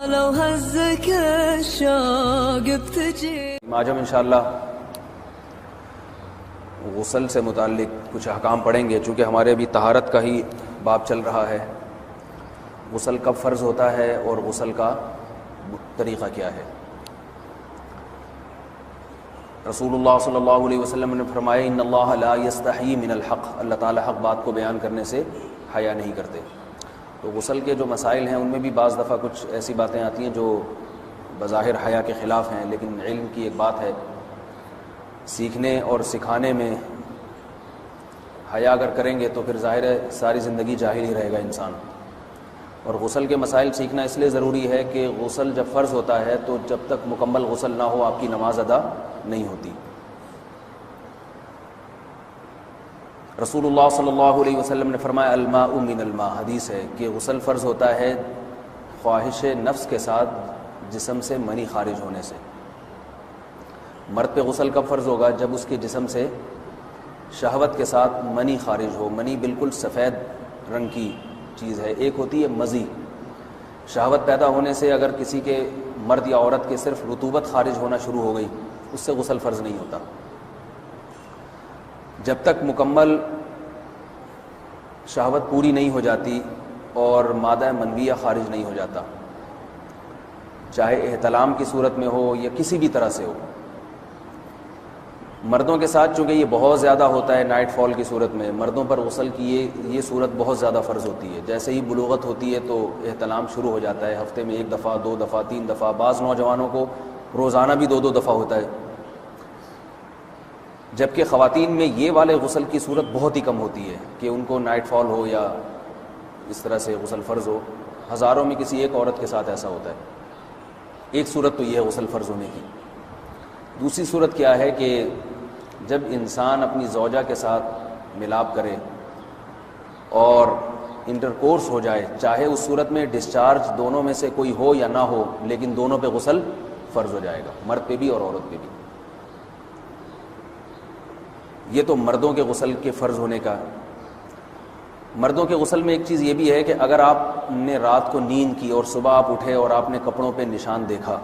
لو هزك الشوق بتجي آج ہم انشاءاللہ غسل سے متعلق کچھ احکام پڑھیں گے، چونکہ ہمارے ابھی طہارت کا ہی باب چل رہا ہے۔ غسل کب فرض ہوتا ہے اور غسل کا طریقہ کیا ہے۔ رسول اللہ صلی اللہ علیہ وسلم نے فرمایا ان اللہ لا یستحیی من الحق، اللہ تعالیٰ حق بات کو بیان کرنے سے حیا نہیں کرتے۔ تو غسل کے جو مسائل ہیں ان میں بھی بعض دفعہ کچھ ایسی باتیں آتی ہیں جو بظاہر حیا کے خلاف ہیں، لیکن علم کی ایک بات ہے، سیکھنے اور سکھانے میں حیا اگر کریں گے تو پھر ظاہر ہے ساری زندگی جاہل ہی رہے گا انسان۔ اور غسل کے مسائل سیکھنا اس لیے ضروری ہے کہ غسل جب فرض ہوتا ہے تو جب تک مکمل غسل نہ ہو آپ کی نماز ادا نہیں ہوتی۔ رسول اللہ صلی اللہ علیہ وسلم نے فرمایا الماء من الماء، حدیث ہے کہ غسل فرض ہوتا ہے خواہش نفس کے ساتھ جسم سے منی خارج ہونے سے۔ مرد پہ غسل کب فرض ہوگا؟ جب اس کے جسم سے شہوت کے ساتھ منی خارج ہو۔ منی بالکل سفید رنگ کی چیز ہے، ایک ہوتی ہے مزی۔ شہوت پیدا ہونے سے اگر کسی کے مرد یا عورت کے صرف رطوبت خارج ہونا شروع ہو گئی اس سے غسل فرض نہیں ہوتا۔ جب تک مکمل شہوت پوری نہیں ہو جاتی اور مادہ منویہ خارج نہیں ہو جاتا، چاہے احتلام کی صورت میں ہو یا کسی بھی طرح سے ہو۔ مردوں کے ساتھ چونکہ یہ بہت زیادہ ہوتا ہے نائٹ فال کی صورت میں، مردوں پر غسل کی یہ صورت بہت زیادہ فرض ہوتی ہے۔ جیسے ہی بلوغت ہوتی ہے تو احتلام شروع ہو جاتا ہے، ہفتے میں 1 دفعہ 2 دفعہ 3 دفعہ، بعض نوجوانوں کو روزانہ بھی 2 دفعہ ہوتا ہے، جبکہ خواتین میں یہ والے غسل کی صورت بہت ہی کم ہوتی ہے کہ ان کو نائٹ فال ہو یا اس طرح سے غسل فرض ہو۔ ہزاروں میں کسی ایک عورت کے ساتھ ایسا ہوتا ہے۔ ایک صورت تو یہ ہے غسل فرض ہونے کی۔ دوسری صورت کیا ہے کہ جب انسان اپنی زوجہ کے ساتھ ملاپ کرے اور انٹرکورس ہو جائے، چاہے اس صورت میں ڈسچارج دونوں میں سے کوئی ہو یا نہ ہو، لیکن دونوں پہ غسل فرض ہو جائے گا، مرد پہ بھی اور عورت پہ بھی۔ یہ تو مردوں کے غسل کے فرض ہونے کا۔ مردوں کے غسل میں ایک چیز یہ بھی ہے کہ اگر آپ نے رات کو نیند کی اور صبح آپ اٹھے اور آپ نے کپڑوں پہ نشان دیکھا،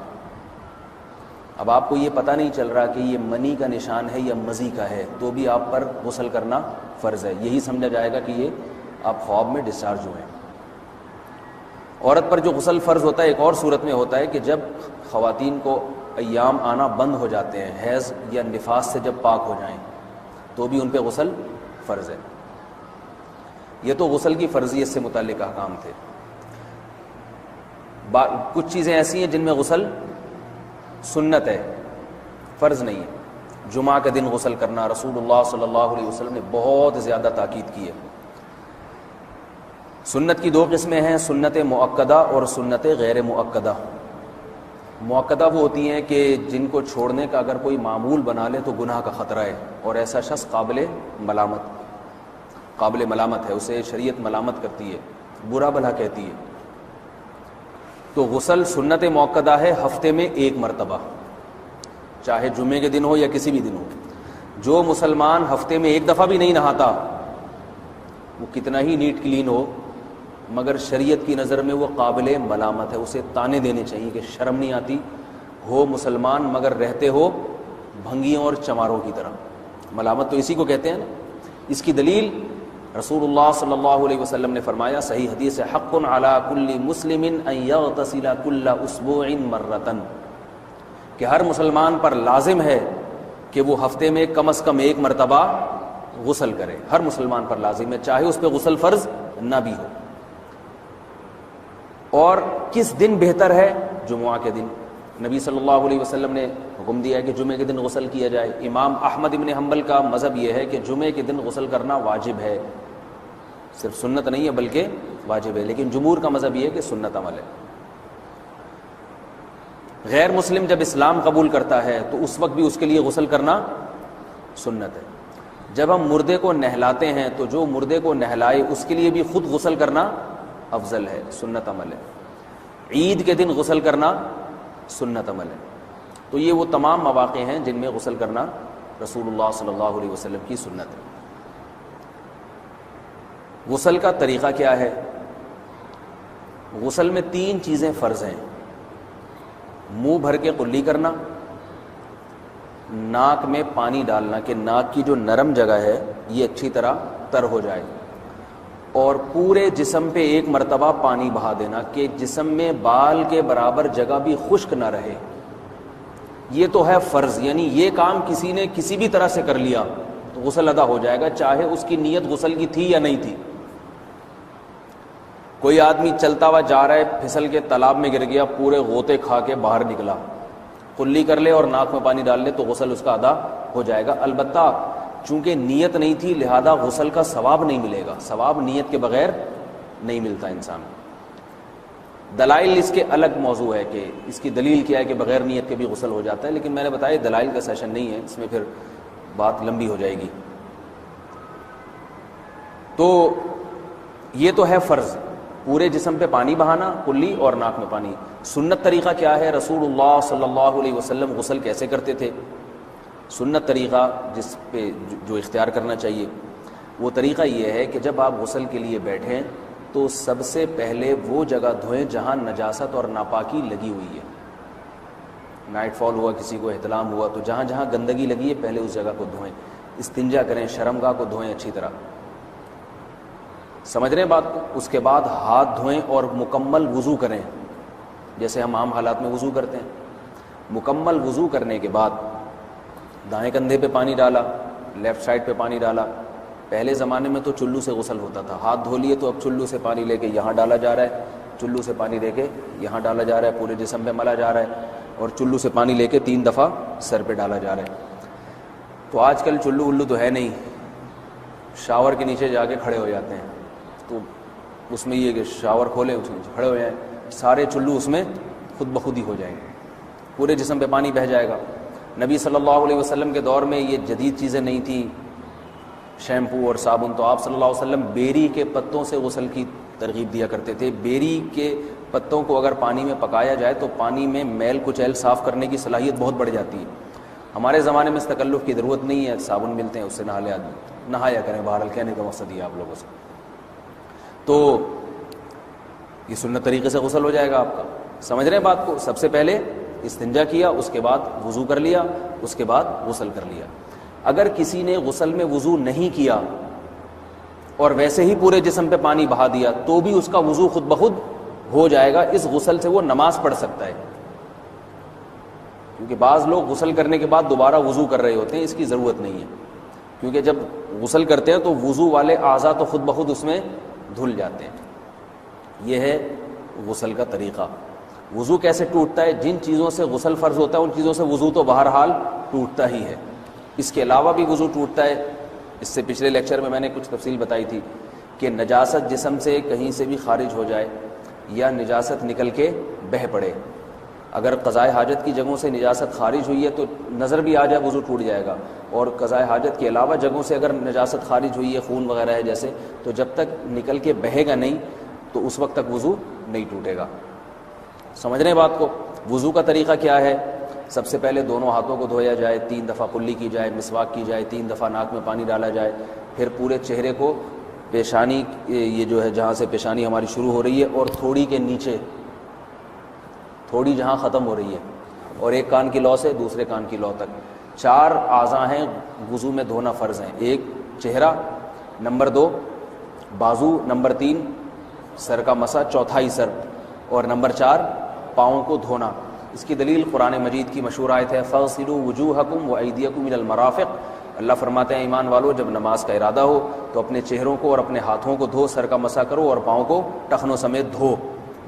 اب آپ کو یہ پتہ نہیں چل رہا کہ یہ منی کا نشان ہے یا مزی کا ہے، تو بھی آپ پر غسل کرنا فرض ہے۔ یہی سمجھا جائے گا کہ یہ آپ خواب میں ڈسچارج ہوئے ہیں۔ عورت پر جو غسل فرض ہوتا ہے ایک اور صورت میں ہوتا ہے کہ جب خواتین کو ایام آنا بند ہو جاتے ہیں، حیض یا نفاس سے جب پاک ہو جائیں تو بھی ان پہ غسل فرض ہے۔ یہ تو غسل کی فرضیت سے متعلق احکام تھے۔ کچھ چیزیں ایسی ہیں جن میں غسل سنت ہے، فرض نہیں ہے۔ جمعہ کے دن غسل کرنا رسول اللہ صلی اللہ علیہ وسلم نے بہت زیادہ تاکید کی ہے۔ سنت کی 2 قسمیں ہیں، سنت مؤکدہ اور سنت غیر مؤکدہ۔ مؤکدہ وہ ہوتی ہیں کہ جن کو چھوڑنے کا اگر کوئی معمول بنا لے تو گناہ کا خطرہ ہے اور ایسا شخص قابل ملامت ہے، اسے شریعت ملامت کرتی ہے، برا بھلا کہتی ہے۔ تو غسل سنت مؤکدہ ہے ہفتے میں 1 مرتبہ، چاہے جمعے کے دن ہو یا کسی بھی دن ہو۔ جو مسلمان ہفتے میں 1 دفعہ بھی نہیں نہاتا، وہ کتنا ہی نیٹ کلین ہو، مگر شریعت کی نظر میں وہ قابل ملامت ہے، اسے تانے دینے چاہیے کہ شرم نہیں آتی، ہو مسلمان مگر رہتے ہو بھنگیوں اور چماروں کی طرح۔ ملامت تو اسی کو کہتے ہیں نا۔ اس کی دلیل رسول اللہ صلی اللہ علیہ وسلم نے فرمایا، صحیح حدیث ہے، حق علی کل مسلم ان یغتسل کل اسبوع مرۃ، کہ ہر مسلمان پر لازم ہے کہ وہ ہفتے میں کم از کم 1 مرتبہ غسل کرے۔ ہر مسلمان پر لازم ہے، چاہے اس پہ غسل فرض نہ بھی ہو۔ اور کس دن بہتر ہے؟ جمعہ کے دن۔ نبی صلی اللہ علیہ وسلم نے حکم دیا ہے کہ جمعے کے دن غسل کیا جائے۔ امام احمد ابن حنبل کا مذہب یہ ہے کہ جمعے کے دن غسل کرنا واجب ہے، صرف سنت نہیں ہے بلکہ واجب ہے، لیکن جمہور کا مذہب یہ ہے کہ سنت عمل ہے۔ غیر مسلم جب اسلام قبول کرتا ہے تو اس وقت بھی اس کے لیے غسل کرنا سنت ہے۔ جب ہم مردے کو نہلاتے ہیں تو جو مردے کو نہلائے اس کے لیے بھی خود غسل کرنا افضل ہے، سنت عمل ہے۔ عید کے دن غسل کرنا سنت عمل ہے۔ تو یہ وہ تمام مواقع ہیں جن میں غسل کرنا رسول اللہ صلی اللہ علیہ وسلم کی سنت ہے۔ غسل کا طریقہ کیا ہے؟ غسل میں 3 چیزیں فرض ہیں۔ منہ بھر کے قلی کرنا، ناک میں پانی ڈالنا کہ ناک کی جو نرم جگہ ہے یہ اچھی طرح تر ہو جائے، اور پورے جسم پہ ایک مرتبہ پانی بہا دینا کہ جسم میں بال کے برابر جگہ بھی خشک نہ رہے۔ یہ تو ہے فرض، یعنی یہ کام کسی نے کسی بھی طرح سے کر لیا تو غسل ادا ہو جائے گا، چاہے اس کی نیت غسل کی تھی یا نہیں تھی۔ کوئی آدمی چلتا ہوا جا رہا ہے، پھسل کے تالاب میں گر گیا، پورے غوطے کھا کے باہر نکلا، قلی کر لے اور ناک میں پانی ڈال لے تو غسل اس کا ادا ہو جائے گا۔ البتہ چونکہ نیت نہیں تھی لہذا غسل کا ثواب نہیں ملے گا، ثواب نیت کے بغیر نہیں ملتا انسان۔ دلائل اس کے الگ موضوع ہے کہ اس کی دلیل کیا ہے کہ بغیر نیت کے بھی غسل ہو جاتا ہے، لیکن میں نے بتایا دلائل کا سیشن نہیں ہے، اس میں پھر بات لمبی ہو جائے گی۔ تو یہ تو ہے فرض، پورے جسم پہ پانی بہانا، کلی اور ناک میں پانی۔ سنت طریقہ کیا ہے؟ رسول اللہ صلی اللہ علیہ وسلم غسل کیسے کرتے تھے؟ سنت طریقہ جس پہ جو اختیار کرنا چاہیے وہ طریقہ یہ ہے کہ جب آپ غسل کے لیے بیٹھیں تو سب سے پہلے وہ جگہ دھوئیں جہاں نجاست اور ناپاکی لگی ہوئی ہے۔ نائٹ فال ہوا، کسی کو احتلام ہوا، تو جہاں جہاں گندگی لگی ہے پہلے اس جگہ کو دھوئیں، استنجا کریں، شرمگاہ کو دھوئیں اچھی طرح، سمجھ رہے ہیں بات کو؟ اس کے بعد ہاتھ دھوئیں اور مکمل وضو کریں جیسے ہم عام حالات میں وضو کرتے ہیں۔ مکمل وضو کرنے کے بعد دائیں کندھے پہ پانی ڈالا، لیفٹ سائڈ پہ پانی ڈالا۔ پہلے زمانے میں تو چلو سے غسل ہوتا تھا، ہاتھ دھو لیے تو اب چلو سے پانی لے کے یہاں ڈالا جا رہا ہے، چلو سے پانی لے کے یہاں ڈالا جا رہا ہے، پورے جسم پہ ملا جا رہا ہے، اور چلو سے پانی لے کے 3 دفعہ سر پہ ڈالا جا رہا ہے۔ تو آج کل چلو الو تو ہے نہیں، شاور کے نیچے جا کے کھڑے ہو جاتے ہیں، تو اس میں یہ کہ شاور کھولے اس کے نیچے کھڑے ہو جائیں، سارے چلو اس میں خود بخود ہی ہو جائیں گے، پورے جسم پہ پانی بہہ جائے گا۔ نبی صلی اللہ علیہ وسلم کے دور میں یہ جدید چیزیں نہیں تھیں، شیمپو اور صابن، تو آپ صلی اللہ علیہ وسلم بیری کے پتوں سے غسل کی ترغیب دیا کرتے تھے۔ بیری کے پتوں کو اگر پانی میں پکایا جائے تو پانی میں میل کچیل صاف کرنے کی صلاحیت بہت بڑھ جاتی ہے۔ ہمارے زمانے میں اس تکلف کی ضرورت نہیں ہے، صابن ملتے ہیں اس سے نہا لے آدمی، نہایا کریں، بہرحال کہنے کا مقصد یہ آپ لوگوں سے۔ تو یہ سنت طریقے سے غسل ہو جائے گا آپ کا، سمجھ رہے ہیں بات کو؟ سب سے پہلے استنجا کیا، اس کے بعد وضو کر لیا، اس کے بعد غسل کر لیا۔ اگر کسی نے غسل میں وضو نہیں کیا اور ویسے ہی پورے جسم پہ پانی بہا دیا تو بھی اس کا وضو خود بخود ہو جائے گا، اس غسل سے وہ نماز پڑھ سکتا ہے، کیونکہ بعض لوگ غسل کرنے کے بعد دوبارہ وضو کر رہے ہوتے ہیں، اس کی ضرورت نہیں ہے، کیونکہ جب غسل کرتے ہیں تو وضو والے اعضاء تو خود بخود اس میں دھل جاتے ہیں۔ یہ ہے غسل کا طریقہ۔ وضو کیسے ٹوٹتا ہے؟ جن چیزوں سے غسل فرض ہوتا ہے ان چیزوں سے وضو تو بہرحال ٹوٹتا ہی ہے، اس کے علاوہ بھی وضو ٹوٹتا ہے۔ اس سے پچھلے لیکچر میں نے کچھ تفصیل بتائی تھی کہ نجاست جسم سے کہیں سے بھی خارج ہو جائے یا نجاست نکل کے بہہ پڑے، اگر قضائے حاجت کی جگہوں سے نجاست خارج ہوئی ہے تو نظر بھی آ جائے وضو ٹوٹ جائے گا، اور قضائے حاجت کے علاوہ جگہوں سے اگر نجاست خارج ہوئی ہے، خون وغیرہ ہے جیسے، تو جب تک نکل کے بہے گا نہیں تو اس وقت تک وضو نہیں ٹوٹے گا۔ سمجھ رہے ہیں بات کو؟ وضو کا طریقہ کیا ہے؟ سب سے پہلے دونوں ہاتھوں کو دھویا جائے، 3 دفعہ کلی کی جائے، مسواک کی جائے، 3 دفعہ ناک میں پانی ڈالا جائے، پھر پورے چہرے کو، پیشانی یہ جو ہے جہاں سے پیشانی ہماری شروع ہو رہی ہے اور تھوڑی کے نیچے، تھوڑی جہاں ختم ہو رہی ہے، اور ایک کان کی لو سے دوسرے کان کی لو تک 4 اعضاء ہیں وضو میں دھونا فرض ہیں۔ 1 چہرہ، نمبر 2 بازو، نمبر 3 سر کا مسا، چوتھائی سر، اور نمبر 4 پاؤں کو دھونا۔ اس کی دلیل قرآن مجید کی مشہور آیت ہے فَاغْسِلُوا وُجُوهَكُمْ وَأَيْدِيَكُمْ إِلَى الْمَرَافِقِ۔ اللہ فرماتے ہیں ایمان والو جب نماز کا ارادہ ہو تو اپنے چہروں کو اور اپنے ہاتھوں کو دھو، سر کا مسا کرو اور پاؤں کو ٹخنوں سمیت دھو۔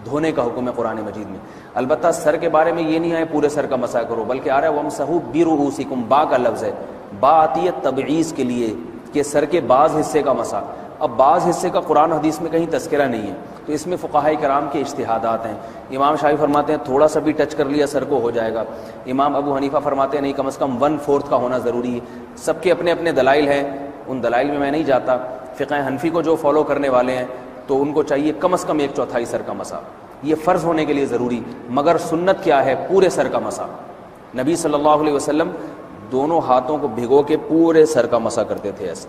دھونے کا حکم ہے قرآن مجید میں۔ البتہ سر کے بارے میں یہ نہیں ہے پورے سر کا مسا کرو، بلکہ آ رہا ہے وَامْسَحُوا بِرُؤُوسِكُمْ، با کا لفظ ہے، با آتی ہے تبعیض کے لیے کہ سر کے بعض حصے کا مسا۔ اب بعض حصے کا قرآن حدیث میں کہیں تذکرہ نہیں ہے، تو اس میں فقہاء کرام کے اجتہادات ہیں۔ امام شافعی فرماتے ہیں تھوڑا سا بھی ٹچ کر لیا سر کو ہو جائے گا، امام ابو حنیفہ فرماتے ہیں نہیں کم از کم 1/4 کا ہونا ضروری ہے۔ سب کے اپنے اپنے دلائل ہیں، ان دلائل میں نہیں جاتا۔ فقہ حنفی کو جو فالو کرنے والے ہیں تو ان کو چاہیے کم از کم 1/4 سر کا مسا، یہ فرض ہونے کے لیے ضروری، مگر سنت کیا ہے؟ پورے سر کا مسا۔ نبی صلی اللہ علیہ وسلم دونوں ہاتھوں کو بھگو کے پورے سر کا مسا کرتے تھے ایسے،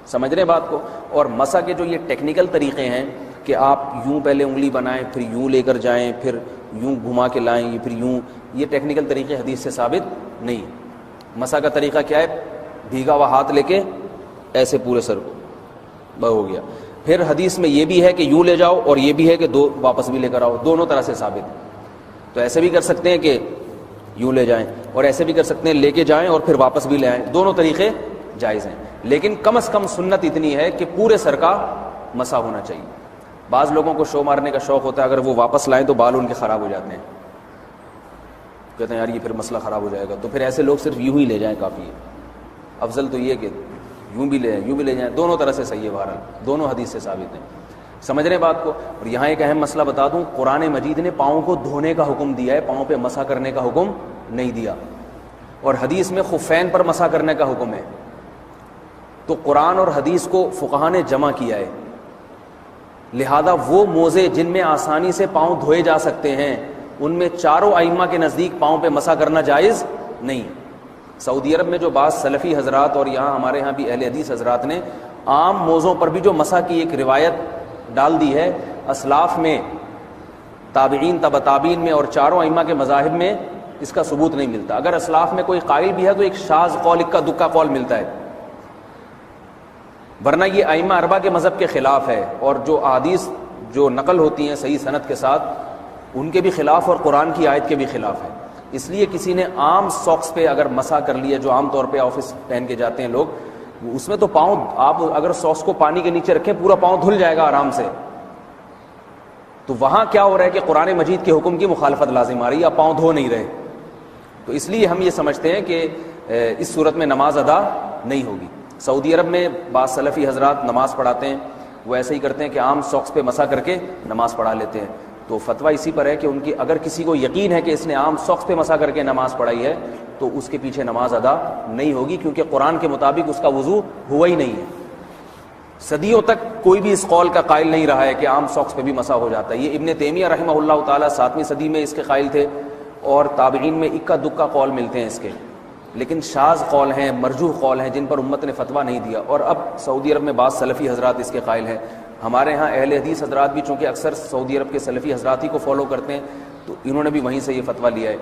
سمجھ رہے ہیں بات کو؟ اور مسا کے جو یہ ٹیکنیکل طریقے ہیں کہ آپ یوں پہلے انگلی بنائیں، پھر یوں لے کر جائیں، پھر یوں گھما کے لائیں یا پھر یوں، یہ ٹیکنیکل طریقے حدیث سے ثابت نہیں۔ مسح کا طریقہ کیا ہے؟ بھیگا ہوا ہاتھ لے کے ایسے پورے سر کو ہو گیا۔ پھر حدیث میں یہ بھی ہے کہ یوں لے جاؤ اور یہ بھی ہے کہ دو واپس بھی لے کر آؤ، دونوں طرح سے ثابت ہے۔ تو ایسے بھی کر سکتے ہیں کہ یوں لے جائیں، اور ایسے بھی کر سکتے ہیں لے کے جائیں اور پھر واپس بھی لے آئیں، دونوں طریقے جائز ہیں، لیکن کم از کم سنت اتنی ہے کہ پورے سر کا مسح ہونا چاہیے۔ بعض لوگوں کو شو مارنے کا شوق ہوتا ہے، اگر وہ واپس لائیں تو بال ان کے خراب ہو جاتے ہیں، کہتے ہیں یار یہ پھر مسئلہ خراب ہو جائے گا، تو پھر ایسے لوگ صرف یوں ہی لے جائیں کافی ہے۔ افضل تو یہ کہ یوں بھی لے یوں بھی لے جائیں، دونوں طرح سے صحیح ہے، بہرحال دونوں حدیث سے ثابت ہیں۔ سمجھ رہے ہیں بات کو؟ اور یہاں ایک اہم مسئلہ بتا دوں، قرآن مجید نے پاؤں کو دھونے کا حکم دیا ہے، پاؤں پہ مسح کرنے کا حکم نہیں دیا، اور حدیث میں خفین پر مسح کرنے کا حکم ہے۔ تو قرآن اور حدیث کو فقہا نے جمع کیا ہے، لہذا وہ موزے جن میں آسانی سے پاؤں دھوئے جا سکتے ہیں ان میں چاروں ائمہ کے نزدیک پاؤں پہ مسح کرنا جائز نہیں۔ سعودی عرب میں جو بعض سلفی حضرات اور یہاں ہمارے یہاں بھی اہل حدیث حضرات نے عام موزوں پر بھی جو مسح کی ایک روایت ڈال دی ہے، اسلاف میں، تابعین، تبع تابعین میں اور چاروں ائمہ کے مذاہب میں اس کا ثبوت نہیں ملتا۔ اگر اسلاف میں کوئی قائل بھی ہے تو ایک شاذ قول، اکا دکا قول ملتا ہے، ورنہ یہ ائمہ اربعہ کے مذہب کے خلاف ہے، اور جو احادیث جو نقل ہوتی ہیں صحیح سند کے ساتھ ان کے بھی خلاف اور قرآن کی آیت کے بھی خلاف ہے۔ اس لیے کسی نے عام ساکس پہ اگر مسح کر لیا، جو عام طور پہ آفس پہن کے جاتے ہیں لوگ، اس میں تو پاؤں، آپ اگر ساکس کو پانی کے نیچے رکھیں پورا پاؤں دھل جائے گا آرام سے، تو وہاں کیا ہو رہا ہے کہ قرآن مجید کے حکم کی مخالفت لازم آ رہی ہے، آپ پاؤں دھو نہیں رہے۔ تو اس لیے ہم یہ سمجھتے ہیں کہ اس صورت میں نماز ادا نہیں ہوگی۔ سعودی عرب میں بعض سلفی حضرات نماز پڑھاتے ہیں، وہ ایسے ہی کرتے ہیں کہ عام ساکس پہ مسح کر کے نماز پڑھا لیتے ہیں، تو فتویٰ اسی پر ہے کہ ان کی اگر کسی کو یقین ہے کہ اس نے عام ساکس پہ مسح کر کے نماز پڑھائی ہے تو اس کے پیچھے نماز ادا نہیں ہوگی، کیونکہ قرآن کے مطابق اس کا وضو ہوا ہی نہیں ہے۔ صدیوں تک کوئی بھی اس قول کا قائل نہیں رہا ہے کہ عام ساکس پہ بھی مسح ہو جاتا ہے۔ یہ ابن تیمیہ رحمہ اللہ تعالیٰ 7ویں صدی میں اس کے قائل تھے، اور تابعین میں اکا دکا قول ملتے ہیں اس کے، لیکن شاذ قول ہیں، مرجوح قول ہیں جن پر امت نے فتویٰ نہیں دیا، اور اب سعودی عرب میں بعض سلفی حضرات اس کے قائل ہیں۔ ہمارے ہاں اہل حدیث حضرات بھی چونکہ اکثر سعودی عرب کے سلفی حضرات ہی کو فالو کرتے ہیں، تو انہوں نے بھی وہیں سے یہ فتویٰ لیا ہے،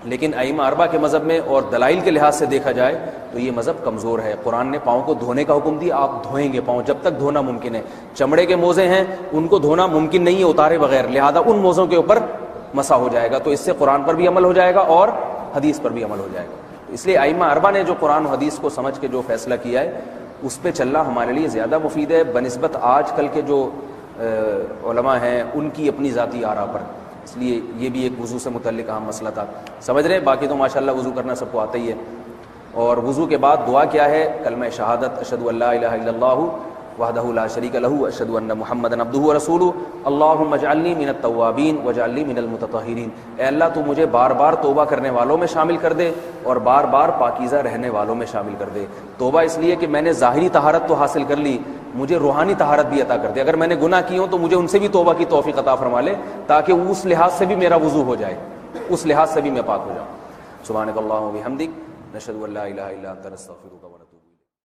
لیکن ائمہ اربعہ کے مذہب میں اور دلائل کے لحاظ سے دیکھا جائے تو یہ مذہب کمزور ہے۔ قرآن نے پاؤں کو دھونے کا حکم دیا، آپ دھوئیں گے پاؤں جب تک دھونا ممکن ہے۔ چمڑے کے موزے ہیں ان کو دھونا ممکن نہیں ہے اتارے بغیر، لہذا ان موزوں کے اوپر مسح ہو جائے گا، تو اس سے قرآن پر بھی عمل ہو جائے گا اور حدیث پر بھی عمل ہو جائے گا۔ اس لیے ائمہ اربعہ نے جو قرآن و حدیث کو سمجھ کے جو فیصلہ کیا ہے اس پہ چلنا ہمارے لیے زیادہ مفید ہے بنسبت آج کل کے جو علماء ہیں ان کی اپنی ذاتی آراء پر۔ اس لیے یہ بھی ایک وضو سے متعلق اہم مسئلہ تھا، سمجھ رہے ہیں؟ باقی تو ماشاءاللہ وضو کرنا سب کو آتا ہی ہے، اور وضو کے بعد دعا کیا ہے؟ کلمہ شہادت، اشہد ان لا الہ الا اللہ وحدہ لا شریک لہ اشہد ان محمدا عبدہ ورسولہ اللہم اجعلنی من التوابین واجعلنی من المتطہرین۔ اے اللہ تو مجھے بار بار توبہ کرنے والوں میں شامل کر دے اور بار بار پاکیزہ رہنے والوں میں شامل کر دے۔ توبہ اس لیے کہ میں نے ظاہری طہارت تو حاصل کر لی، مجھے روحانی طہارت بھی عطا کر دے۔ اگر میں نے گناہ کی ہوں تو مجھے ان سے بھی توبہ کی توفیق عطا فرما لے، تاکہ اس لحاظ سے بھی میرا وضو ہو جائے، اس لحاظ سے بھی میں پاک ہو جاؤں۔ سبحانک اللہم و بحمدک، نشہد ان لا الہ الا انت، نستغفرک۔